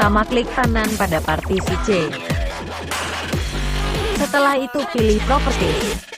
pertama klik kanan pada partisi C. Setelah itu pilih Properties.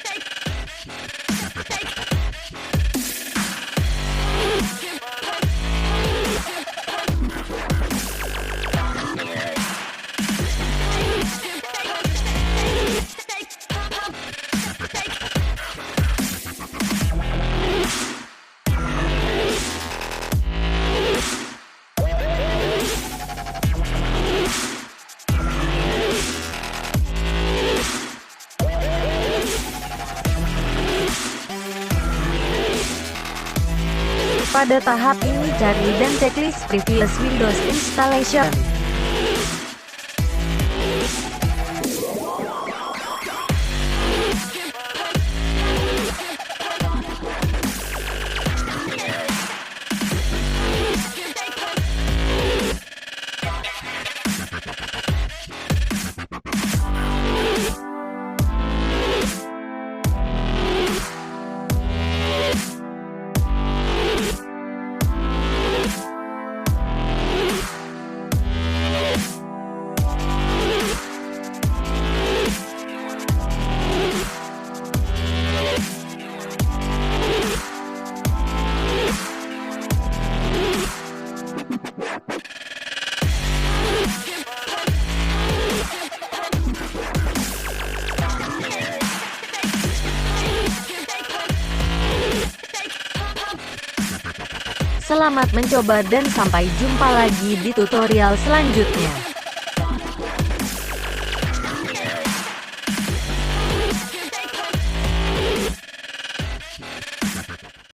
Pada tahap ini cari dan checklist previous Windows installation. Selamat mencoba dan sampai jumpa lagi di tutorial selanjutnya.